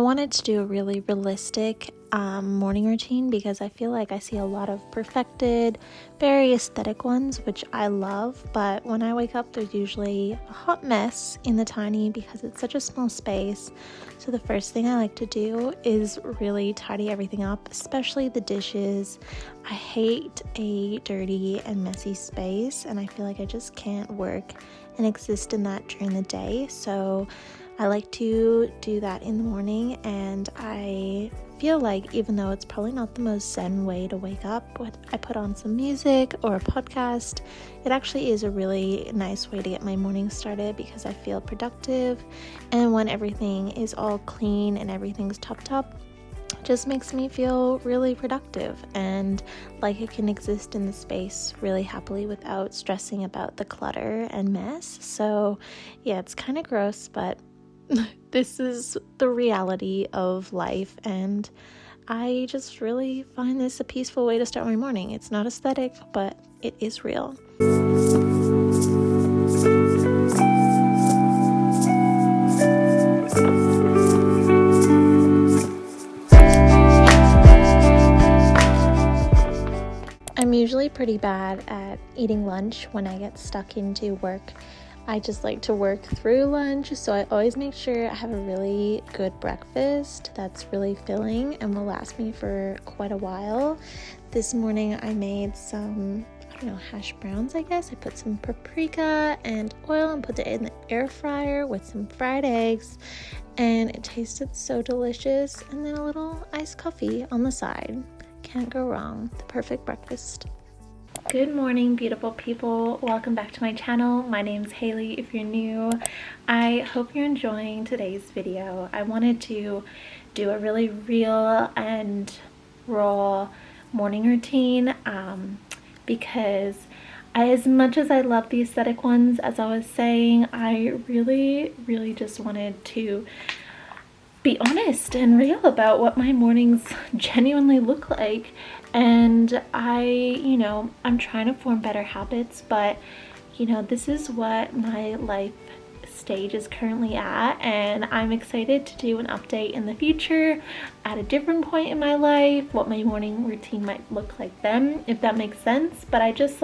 wanted to do a really realistic morning routine because I feel like I see a lot of perfected, very aesthetic ones, which I love, but when I wake up there's usually a hot mess in the tiny because it's such a small space. So the first thing I like to do is really tidy everything up, especially the dishes. I hate a dirty and messy space, and I feel like I just can't work and exist in that during the day. So I like to do that in the morning, and I feel like even though it's probably not the most zen way to wake up, I put on some music or a podcast, it actually is a really nice way to get my morning started because I feel productive, and when everything is all clean and everything's topped up, it just makes me feel really productive and like I can exist in the space really happily without stressing about the clutter and mess. So yeah, it's kind of gross, but this is the reality of life, and I just really find this a peaceful way to start my morning. It's not aesthetic, but it is real. I'm usually pretty bad at eating lunch when I get stuck into work. I just like to work through lunch, so I always make sure I have a really good breakfast that's really filling and will last me for quite a while. This morning I made some, hash browns, I guess. I put some paprika and oil and put it in the air fryer with some fried eggs, and it tasted so delicious, and then a little iced coffee on the side. Can't go wrong. The perfect breakfast. Good morning, beautiful people. Welcome back to my channel. My name's Haley if you're new. I hope you're enjoying today's video. I wanted to do a really real and raw morning routine because as much as I love the aesthetic ones, as I was saying, I really just wanted to be honest and real about what my mornings genuinely look like. And I'm trying to form better habits, but this is what my life stage is currently at, and I'm excited to do an update in the future at a different point in my life, what my morning routine might look like then, if that makes sense. But I just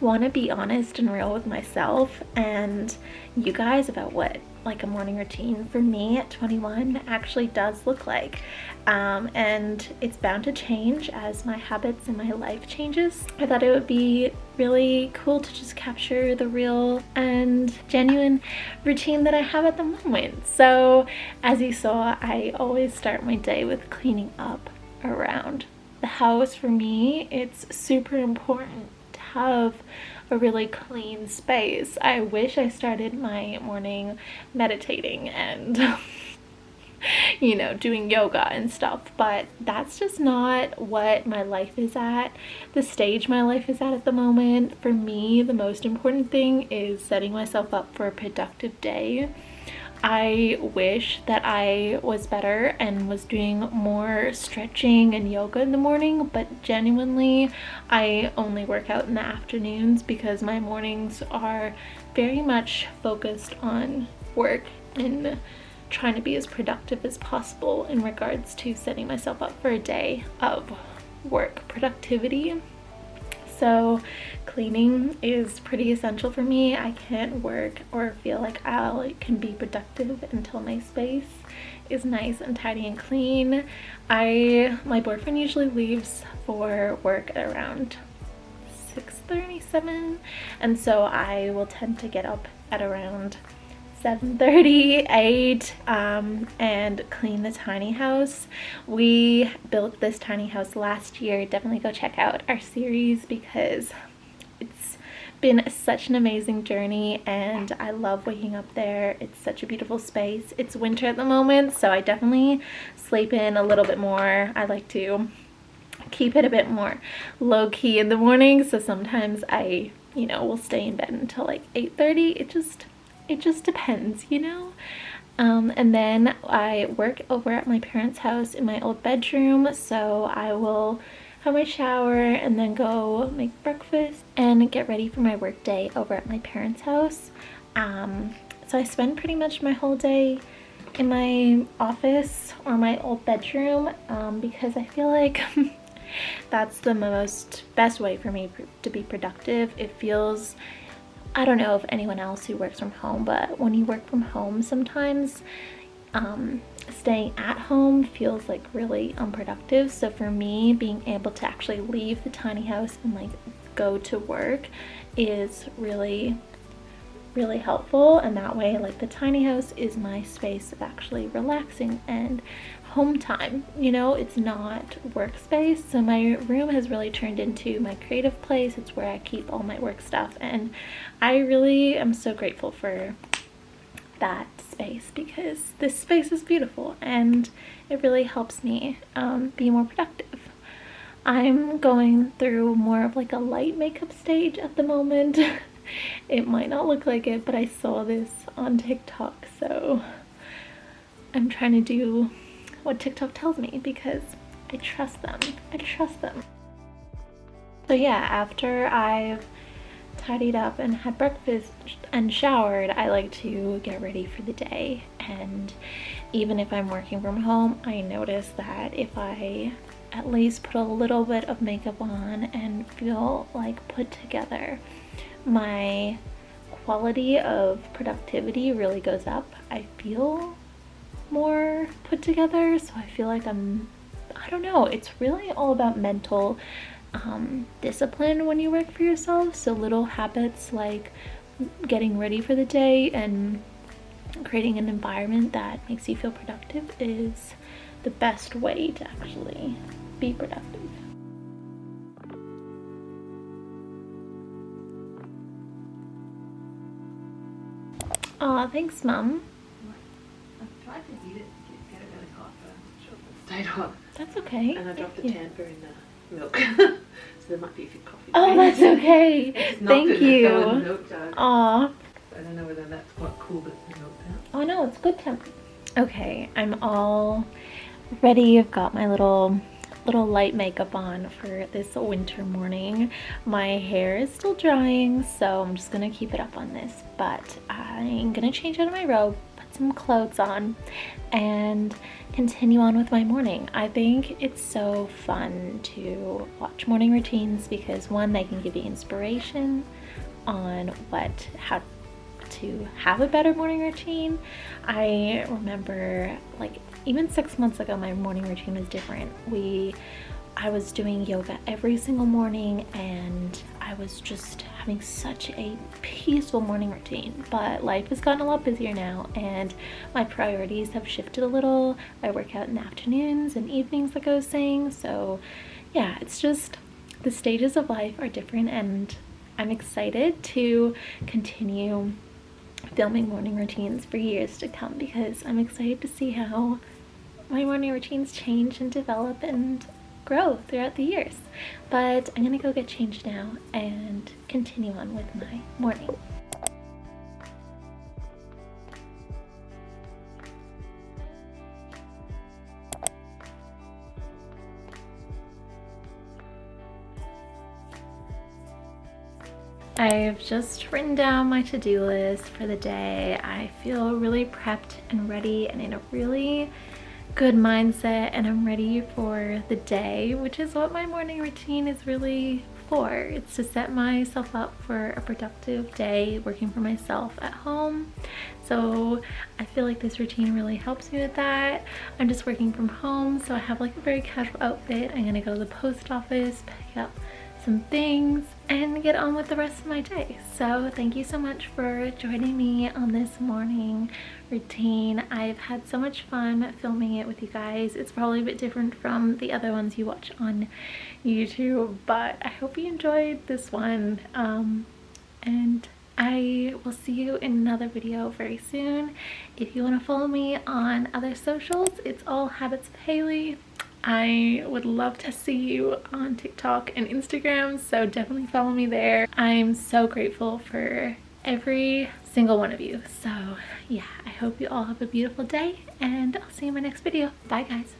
want to be honest and real with myself and you guys about what a morning routine for me at 21 actually does look like, and it's bound to change as my habits and my life changes. I thought it would be really cool to just capture the real and genuine routine that I have at the moment. So as you saw, I always start my day with cleaning up around the house. For me, it's super important to have a really clean space. I wish I started my morning meditating and doing yoga and stuff, but that's just not what my life is at, the stage my life is at the moment. For me, the most important thing is setting myself up for a productive day. I wish that I was better and was doing more stretching and yoga in the morning, but genuinely I only work out in the afternoons because my mornings are very much focused on work and trying to be as productive as possible in regards to setting myself up for a day of work productivity. So cleaning is pretty essential for me. I can't work or feel like I can be productive until my space is nice and tidy and clean. My boyfriend usually leaves for work at around 6:37, and so I will tend to get up at around 7:30, 8, and clean the tiny house. We built this tiny house last year. Definitely go check out our series because it's been such an amazing journey and I love waking up there. It's such a beautiful space. It's winter at the moment, so I definitely sleep in a little bit more. I like to keep it a bit more low-key in the morning, so sometimes I will stay in bed until 8:30. It just depends, and then I work over at my parents' house in my old bedroom, so I will have my shower and then go make breakfast and get ready for my work day over at my parents' house. So I spend pretty much my whole day in my office or my old bedroom because I feel like that's the best way for me to be productive. It feels, I don't know if anyone else who works from home, but when you work from home sometimes staying at home feels like really unproductive. So for me, being able to actually leave the tiny house and like go to work is really helpful. And that way, like, the tiny house is my space of actually relaxing and home time, you know. It's not workspace. So my room has really turned into my creative place. It's where I keep all my work stuff, and I really am so grateful for that space because this space is beautiful and it really helps me be more productive. I'm going through more of like a light makeup stage at the moment. It might not look like it, but I saw this on TikTok, so I'm trying to do what TikTok tells me because I trust them. So yeah, after I've tidied up and had breakfast and showered, I like to get ready for the day. And even if I'm working from home, I notice that if I at least put a little bit of makeup on and feel like put together, my quality of productivity really goes up. I feel more put together, so I feel like I don't know, it's really all about mental discipline when you work for yourself. So little habits like getting ready for the day and creating an environment that makes you feel productive is the best way to actually be productive. Aw, thanks, Mom. I've tried to heat it to get it really hot, but I'm not sure if it stayed hot. That's okay. And I dropped the tamper in the milk. So there might be a few coffee. Oh, that's okay. Thank you. Aw. I don't know whether that's quite cool that the milk down. Oh no, it's good temp. Okay, I'm all ready. I've got my little light makeup on for this winter morning. My hair is still drying, so I'm just gonna keep it up on this, but I'm gonna change out of my robe, put some clothes on, and continue on with my morning. I think it's so fun to watch morning routines because one, they can give you inspiration on how to have a better morning routine. I remember, like, even 6 months ago, my morning routine was different. I was doing yoga every single morning and I was just having such a peaceful morning routine, but life has gotten a lot busier now and my priorities have shifted a little. I work out in the afternoons and evenings, like I was saying. So yeah, it's just the stages of life are different, and I'm excited to continue filming morning routines for years to come because I'm excited to see how my morning routines change and develop and grow throughout the years. But I'm gonna go get changed now and continue on with my morning. I've just written down my to-do list for the day. I feel really prepped and ready and in a really good mindset, and I'm ready for the day, which is what my morning routine is really for. It's to set myself up for a productive day working for myself at home. So I feel like this routine really helps me with that. I'm just working from home, so I have like a very casual outfit. I'm gonna go to the post office, pick up some things, and get on with the rest of my day. So thank you so much for joining me on this morning routine. I've had so much fun filming it with you guys. It's probably a bit different from the other ones you watch on YouTube, but I hope you enjoyed this one. And I will see you in another video very soon. If you want to follow me on other socials, it's all Habits of Hayley. I would love to see you on TikTok and Instagram, so definitely follow me there. I'm so grateful for every single one of you. So yeah, I hope you all have a beautiful day, and I'll see you in my next video. Bye guys.